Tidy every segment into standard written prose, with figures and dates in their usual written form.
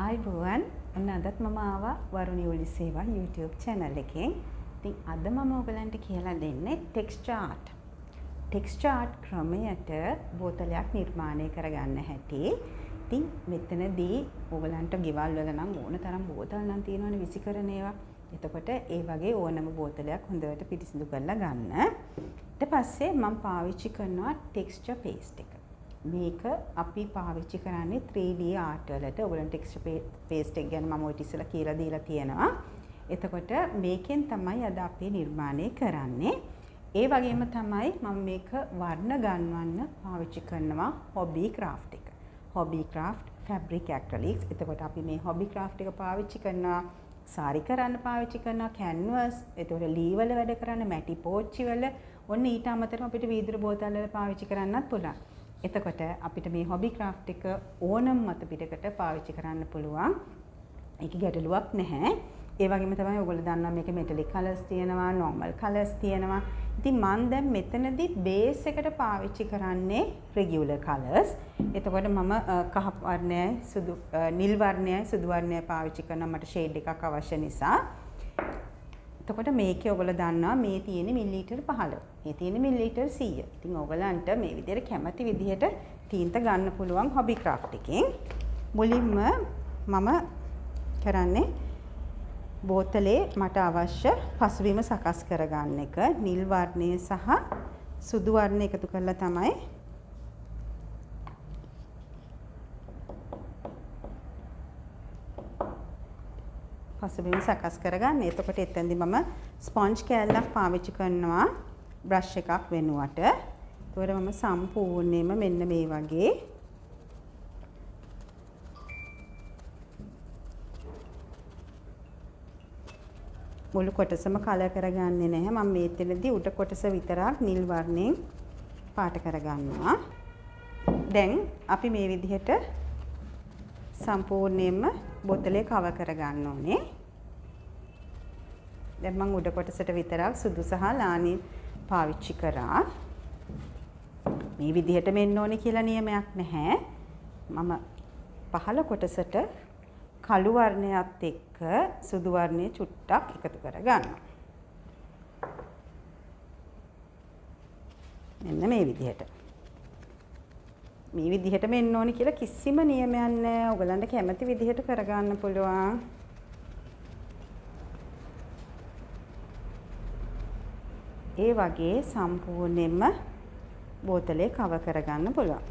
ආයිබෝවන් ඔන්න අදත් මම ආවා වරුණි ඔලි සේවා YouTube channel එකෙන්. ඉතින් අද මම ඔයගලන්ට කියලා දෙන්නේ ටෙක්ස්චර් ආර්ට්. ටෙක්ස්චර් ආර්ට් ක්‍රමයට බෝතලයක් නිර්මාණය කරගන්න හැටි. ඉතින් මෙතනදී ඔයගලන්ට ගෙවල් වල නම් ඕන තරම් බෝතල් නම් තියෙනවනේ විසි කරන ඒවා. එතකොට ඒ වගේ ඕනම බෝතලයක් හොඳට පිරිසිදු කරලා ගන්න. ඊට පස්සේ මම පාවිච්චි කරනවා ටෙක්ස්චර් පේස්ට් එක. මේක අපි පාවිච්චි කරන්නේ 3D ආර්ට් වලට. ඔයගොල්ලන්ට ටෙක්ස්චර් පේස්ට් එක ගැන මම ඔය ඉතිසලා කියලා දීලා තියෙනවා. එතකොට මේකෙන් තමයි අද අපි නිර්මාණය කරන්නේ. ඒ වගේම තමයි මම මේක වර්ණ ගන්වන්න පාවිච්චි කරනවා හොබි ක්‍රාෆ්ට් එක. Hobby craft fabric acrylics. එතකොට අපි මේ හොබි ක්‍රාෆ්ට් එක පාවිච්චි කරනවා සාරි කරන්න පාවිච්චි කරනවා කැන්වස්. එතකොට ලී වල වැඩ කරන්න මැටි පෝච්චි වල. ඔන්න ඊට අමතරව අපිට වීදුරු බෝතල් වල පාවිච්චි කරන්නත් පුළුවන්. එතකොට අපිට මේ හොබි ක්‍රාෆ්ට් එක ඕනම මත පිටකට පාවිච්චි කරන්න පුළුවන්. ඒක ගැටලුවක් නැහැ. ඒ වගේම තමයි ඔයගොල්ලෝ දන්නවා මේකේ මෙටලික් කලර්ස් තියෙනවා, normal කලර්ස් තියෙනවා. ඉතින් මම දැන් මෙතනදී බේස් එකට පාවිච්චි කරන්නේ regular colors. එතකොට මම කහ වර්ණයයි, සුදු නිල් වර්ණයයි, සුදු වර්ණයයි පාවිච්චි කරනවා මට shade එකක් අවශ්‍ය නිසා. එතකොට මේකේ ඔයගොල්ලෝ දන්නවා මේ තියෙන්නේ මිලිලීටර් 15. මේ තියෙන්නේ මිලිලීටර් 100. ඉතින් ඔයගලන්ට මේ විදිහට කැමති විදිහට තීන්ත ගන්න පුළුවන් හොබි ක්‍රාෆ්ට් එකෙන්. මුලින්ම මම කරන්නේ බෝතලේ මට අවශ්‍ය පසුබිම සකස් කරගන්න එක. නිල් වර්ණය සහ සුදු වර්ණය එකතු කරලා තමයි පසුබිම සකස් කරගන්න. එතකොට එතෙන්දි මම ස්පොන්ජ් කෑල්ලක් පාවිච්චි කරනවා බ්‍රෂ් එකක් වෙනුවට. ඒතකොට මම සම්පූර්ණයෙන්ම මෙන්න මේ වගේ මුළු කොටසම කලර් කරගන්නේ නැහැ. මම මේතනදී උඩ කොටස විතරක් නිල් වර්ණයෙන් පාට කරගන්නවා. දැන් අපි මේ විදිහට සම්පූර්ණයෙන්ම බෝතලේ කවර් කරගන්න ඕනේ. දැන් මම උඩ කොටසට විතරක් සුදු සහ ලානි පාවිච්චි කරා. මේ විදිහට මෙන්න ඕනේ කියලා නියමයක් නැහැ. මම පහළ කොටසට කළු වර්ණයත් එක්ක සුදු වර්ණය චුට්ටක් එකතු කරගන්නවා. මෙන්න මේ විදිහට. මේ විදිහට මෙන්න ඕනේ කියලා කිසිම නියමයක් නැහැ. ඔයගලන්ට කැමති විදිහට කරගන්න පුළුවන්. ඒ වගේ සම්පූර්ණයෙන්ම බෝතලේ කවර් කරගන්න පුළුවන්.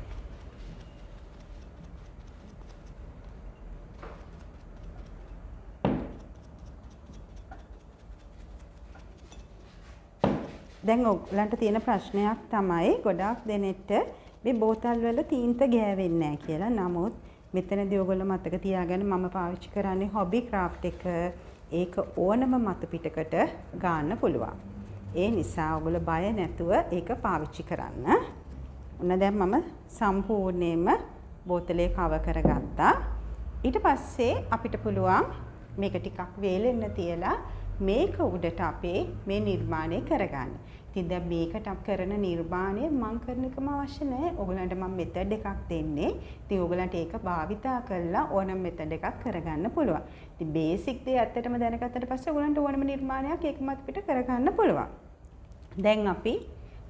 දැන් ඔයගලන්ට තියෙන ප්‍රශ්නයක් තමයි ගොඩාක් දෙනෙක්ට මේ බෝතල් වල තීන්ත ගෑවෙන්නේ නැහැ කියලා. නමුත් මෙතනදී ඔයගොල්ලෝ මතක තියාගන්න මම පාවිච්චි කරන්නේ හොබි ක්‍රාෆ්ට් එක. ඒක ඕනම මත පිටකට ගන්න පුළුවන්. ඒ නිසා ඔයගොල්ලෝ බය නැතුව ඒක පාවිච්චි කරන්න. ඔන්න දැන් මම සම්පූර්ණයෙන්ම බෝතලේ කවර් කරගත්තා. ඊට පස්සේ අපිට පුළුවන් මේක ටිකක් වේලෙන්න තියලා මේක උඩට අපේ මේ නිර්මාණය කරගන්න. ඉතින් දැන් මේකට කරන නිර්මාණය මම කරන එකම අවශ්‍ය නැහැ. ඔයගලන්ට මම මෙතඩ් එකක් දෙන්නේ. ඉතින් ඔයගලන්ට ඒක භාවිතා කරලා ඕනම මෙතඩ් එකක් කරගන්න පුළුවන්. ඉතින් බේසික් දේ ඇත්තටම දැනගත්තට පස්සේ ඔයගලන්ට ඕනම නිර්මාණයක් ඒකමත් පිට කරගන්න පුළුවන්. දැන් අපි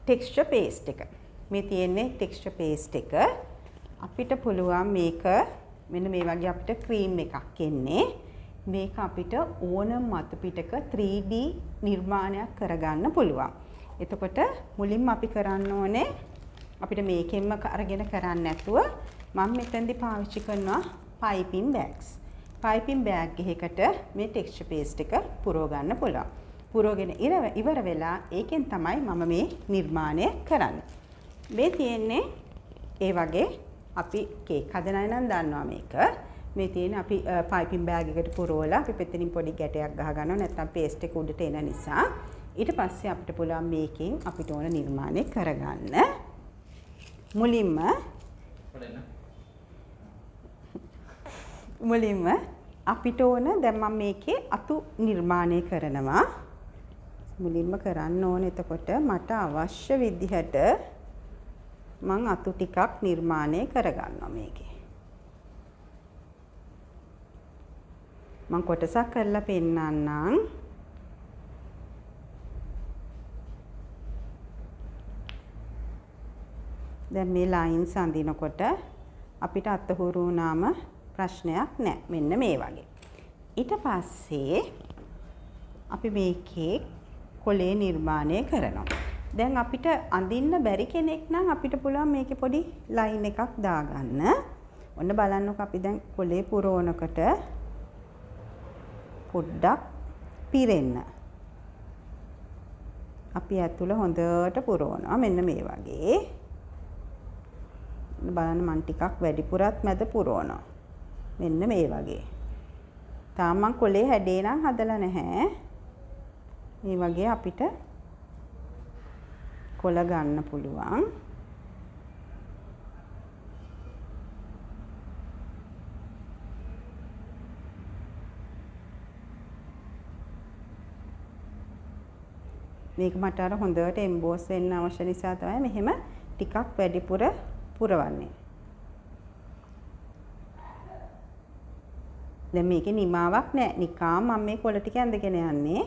ටෙක්ස්චර් පේස්ට් එක. මේ තියෙන්නේ ටෙක්ස්චර් පේස්ට් එක. අපිට පුළුවන් මේක මෙන්න මේ වගේ අපිට ක්‍රීම් එකක් එන්නේ. මේක අපිට ඕනම මත පිටක 3D නිර්මාණයක් කරගන්න පුළුවන්. එතකොට මුලින්ම අපි කරන්න ඕනේ අපිට මේකෙන්ම අරගෙන කරන්න නැතුව මම මෙතෙන්දි පාවිච්චි කරනවා පයිපින් බෑග්ස්. පයිපින් බෑග් එකකට මේ ටෙක්ස්චර් පේස්ට් එක පුරව ගන්න පුළුවන්. පුරවගෙන ඉවර වෙලා ඒකෙන් තමයි මම මේ නිර්මාණය කරන්නේ. මේ තියෙන්නේ ඒ වගේ අපි කේක් හදන අය නම් දන්නවා මේක. මේ තියෙන අපි පයිපින් බෑග් එකට පුරවලා අපි පෙතනින් පොඩි ගැටයක් ගහ ගන්නවා. නැත්නම් පේස්ට් එක උඩට එන නිසා ඊට පස්සේ අපිට පුළුවන් මේකෙන් අපිට ඕන නිර්මාණය කරගන්න. මුලින්ම අපිට ඕන දැන් මම මේකේ අතු නිර්මාණය කරනවා. මුලින්ම කරන්න ඕන එතකොට මට අවශ්‍ය විදිහට මම අතු ටිකක් නිර්මාණය කරගන්නවා මේකේ. මම කොටසක් කරලා පෙන්නන්නම්. දැන් මේ ලයින්ස් අඳිනකොට අපිට අතහුරු වුණාම ප්‍රශ්නයක් නැහැ. මෙන්න මේ වගේ. ඊට පස්සේ අපි මේකේ කොලේ නිර්මාණය කරනවා. දැන් අපිට අඳින්න බැරි කෙනෙක් නම් අපිට පුළුවන් මේකේ පොඩි ලයින් එකක් දාගන්න. ඔන්න බලන්නකො අපි දැන් කොලේ පුරවනකොට පොඩ්ඩක් පිරෙන්න. අපි ඇතුළ හොඳට පුරවනවා. මෙන්න මේ වගේ. බලන්න මම ටිකක් වැඩිපුරත් මැද පුරවනවා. මෙන්න මේ වගේ. තාම මම කොලේ හැඩේ නම් හදලා නැහැ. මේ වගේ අපිට කොල ගන්න පුළුවන්. මේක මට අර හොඳට එම්බෝස් වෙන්න අවශ්‍ය නිසා තමයි මෙහෙම ටිකක් වැඩිපුර පුරවන්නේ. දැන් මේකේ නිමාවක් නැහැ. නිකම් මම මේ කොළ ටික ඇඳගෙන යන්නේ.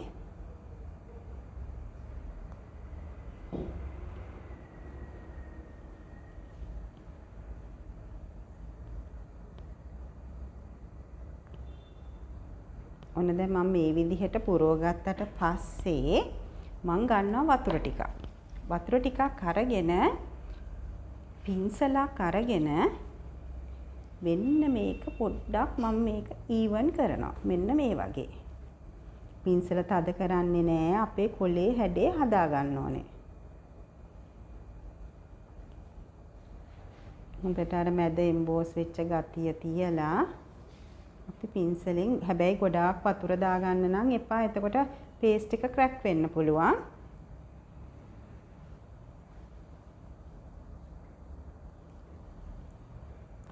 ඔන්න දැන් මම මේ විදිහට පුරවගත්තට පස්සේ මම ගන්නවා වතුර ටිකක්. වතුර ටිකක් අරගෙන පින්සලක් අරගෙන මෙන්න මේක පොඩ්ඩක් මම මේක ඊවන් කරනවා. මෙන්න මේ වගේ. පින්සල තද කරන්නේ නැහැ. අපේ කොලේ හැඩේ හදා ගන්න ඕනේ. හොඳට අර මැද එම්බෝස් වෙච්ච ගතිය තියලා අපි පින්සලෙන් හැබැයි ගොඩාක් වතුර දාගන්න නම් එපා. එතකොට පේස්ට් එක ක්‍රැක් වෙන්න පුළුවන්.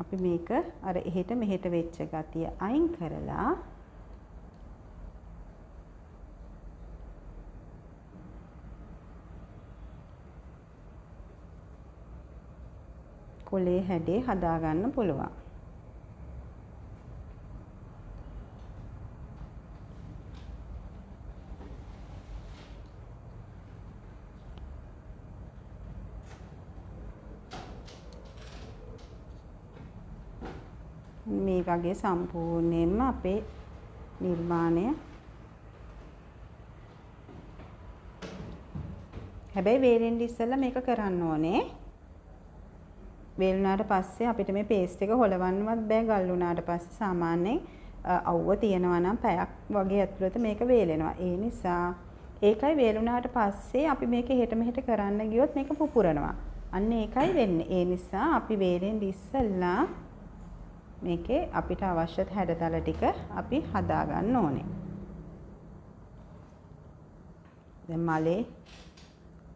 අපි මේක අර එහෙට මෙහෙට වෙච්ච ගතිය අයින් කරලා කොලේ හැඩේ හදා ගන්න පුළුවන්. මේ වගේ සම්පූර්ණයෙන්ම අපේ නිර්මාණය හැබැයි වේලෙන් ඉස්සෙල්ලා මේක කරන්න ඕනේ. වේලුණාට පස්සේ අපිට මේ පේස්ට් එක හොලවන්නවත් බෑ. ගල් වුණාට පස්සේ සාමාන්‍යයෙන් අවුව තියෙනවා නම් පැයක් වගේ ඇතුළත මේක වේලෙනවා. ඒ නිසා ඒකයි වේලුණාට පස්සේ අපි මේක හෙට මෙහෙට කරන්න ගියොත් මේක පුපුරනවා. අන්න ඒකයි වෙන්නේ. ඒ නිසා අපි වේලෙන් ඉස්සෙල්ලා මේකේ අපිට අවශ්‍ය හැඩතල ටික අපි හදා ගන්න ඕනේ. දැන් මලේ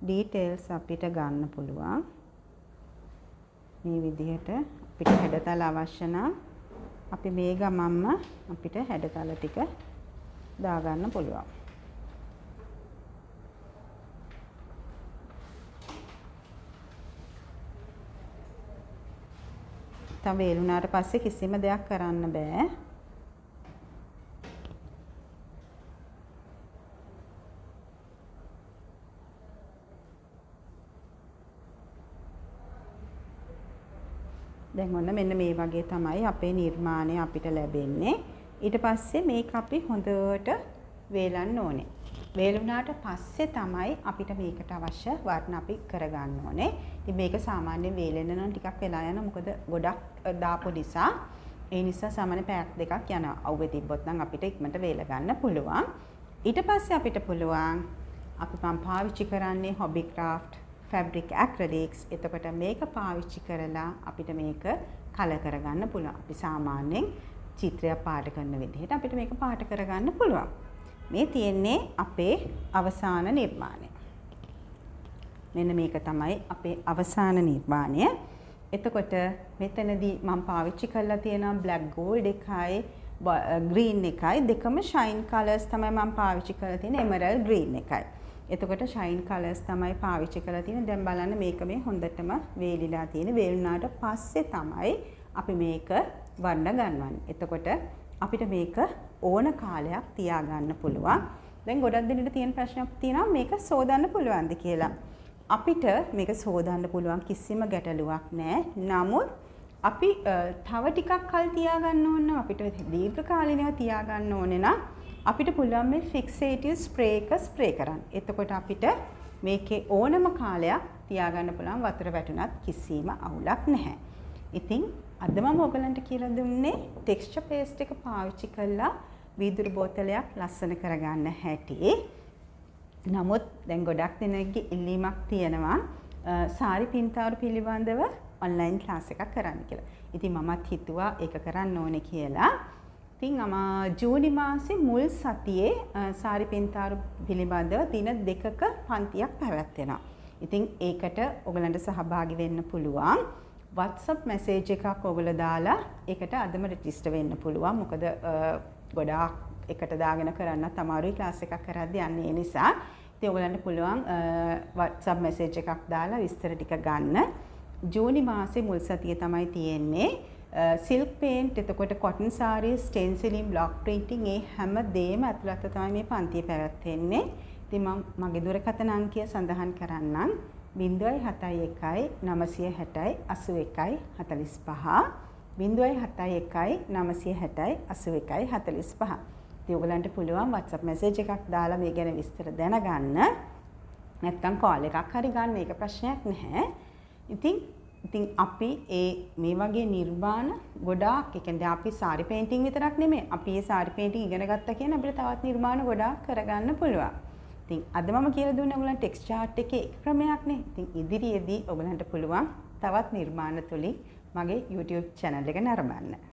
ඩීටේල්ස් අපිට ගන්න පුළුවන්. මේ විදිහට අපිට හැඩතල අවශ්‍ය නම් අපි මේ ගමම්ම අපිට හැඩතල ටික දා ගන්න පුළුවන්. තව වේලුණාට පස්සේ කිසිම දෙයක් කරන්න බෑ. දැන් ඔන්න මෙන්න මේ වගේ තමයි අපේ නිර්මාණය අපිට ලැබෙන්නේ. ඊට පස්සේ මේක අපි හොඳට වේලන්න ඕනේ. වේලුණාට පස්සේ තමයි අපිට මේකට අවශ්‍ය වර්ණ අපි කරගන්න ඕනේ. ඉතින් මේක සාමාන්‍යයෙන් වේලෙන්න නම් ටිකක් වෙලා යනවා. මොකද ගොඩක් දාපු නිසා. ඒ නිසා සාමාන්‍ය පැයක් දෙකක් යනවා. අවුවේ තිබ්බොත් නම් අපිට ඉක්මනට වේල ගන්න පුළුවන්. ඊට පස්සේ අපිට පුළුවන් අපි මම පාවිච්චි කරන්නේ හොබි ක්‍රාෆ්ට් fabric acrylics. එතකොට මේක පාවිච්චි කරලා අපිට මේක කලර් කරගන්න පුළුවන්. අපි සාමාන්‍යයෙන් චිත්‍රයක් පාට කරන විදිහට අපිට මේක පාට කරගන්න පුළුවන්. මේ තියෙන්නේ අපේ අවසාන නිර්මාණය. මෙන්න මේක තමයි අපේ අවසාන නිර්මාණය. එතකොට මෙතනදී මම පාවිච්චි කරලා තියෙනවා black gold එකයි green එකයි දෙකම shine colors තමයි මම පාවිච්චි කරලා තියෙන්නේ emerald green එකයි. එතකොට shine colors තමයි පාවිච්චි කරලා තියෙන්නේ. දැන් බලන්න මේක මේ හොඳටම වේලිලා තියෙන. වේලුණාට පස්සේ තමයි අපි මේක වර්ණ ගන්නවන්නේ. එතකොට අපිට මේක ඕන කාලයක් තියාගන්න පුළුවන්. දැන් ගොඩක් දෙනෙට තියෙන ප්‍රශ්නයක් තියෙනවා මේක සෝදන්න පුළුවන්ද කියලා. අපිට මේක සෝදන්න පුළුවන් කිසිම ගැටලුවක් නැහැ. නමුත් අපි තව ටිකක් කල් තියාගන්න ඕන නම් අපිට දීර්ඝ කාලිනව තියාගන්න ඕනේ නම් අපිට පුළුවන් මේ ෆික්සේටිව් ස්ප්‍රේ එක ස්ප්‍රේ කරන්න. එතකොට අපිට මේකේ ඕනම කාලයක් තියාගන්න පුළුවන් වතුර වැටුණත් කිසිම අවුලක් නැහැ. ඉතින් අද මම ඔයගලන්ට කියලා දුන්නේ ටෙක්ස්චර් පේස්ට් එක පාවිච්චි කරලා වීදුරු බෝතලයක් ලස්සන කරගන්න හැටි. නමුත් දැන් ගොඩක් දෙනෙක්ගේ ඉල්ලීමක් තියෙනවා සාරි පින්තාරු පිළිබඳව ඔන්ලයින් ක්ලාස් එකක් කරන්න කියලා. ඉතින් මමත් හිතුවා ඒක කරන්න ඕනේ කියලා. ඉතින් ජූනි මාසේ මුල් සතියේ සාරි පින්තාරු පිළිබඳව දින 2ක පන්තියක් පැවැත්වෙනවා. ඉතින් ඒකට ඔයගලන්ට සහභාගී වෙන්න පුළුවන්. WhatsApp message එකක් ඔයගොල්ලෝ දාලා ඒකට අදම රෙජිස්ටර් වෙන්න පුළුවන්. මොකද ගොඩාක් එකට දාගෙන කරන්නත් අමාරුයි ක්ලාස් එකක් කරද්දී යන්නේ ඒ නිසා. ඉතින් ඔයගලන්ට පුළුවන් WhatsApp message එකක් දාලා විස්තර ටික ගන්න. ජූනි මාසේ මුල් සතියේ තමයි තියෙන්නේ. සිල්ක් පේන්ට් එතකොට කොටන් සාරී ස්ටෙන්සිලින් බ්ලොක් ප්‍රින්ටිං ඒ හැම දෙයක්ම ඇතුළත තමයි මේ පන්තිය පැවැත්වෙන්නේ. ඉතින් මම මගේ දුරකථන අංකය සඳහන් කරන්නම් 071 960 81 45 071 960 81 45. ඉතින් ඔයගලන්ට පුළුවන් WhatsApp message එකක් දාලා මේ ගැන විස්තර දැනගන්න. නැත්නම් call එකක් හරි ගන්න ඒක ප්‍රශ්නයක් නැහැ. ඉතින් අපි මේ වගේ නිර්මාණ ගොඩාක් ඒ කියන්නේ අපි සාරි පේන්ටිං විතරක් නෙමෙයි අපි මේ සාරි පේන්ටිං ඉගෙන ගත්තා කියන අපිට තවත් නිර්මාණ ගොඩාක් කරගන්න පුළුවන්. ඉතින් අද මම කියලා දුන්නේ ඔයගලන්ට ටෙක්ස්ට් චාර්ට් එකේ ක්‍රමයක් නේ. ඉතින් ඉදිරියේදී ඔයගලන්ට පුළුවන් තවත් නිර්මාණ තුලින් මගේ YouTube channel එක නරඹන්න.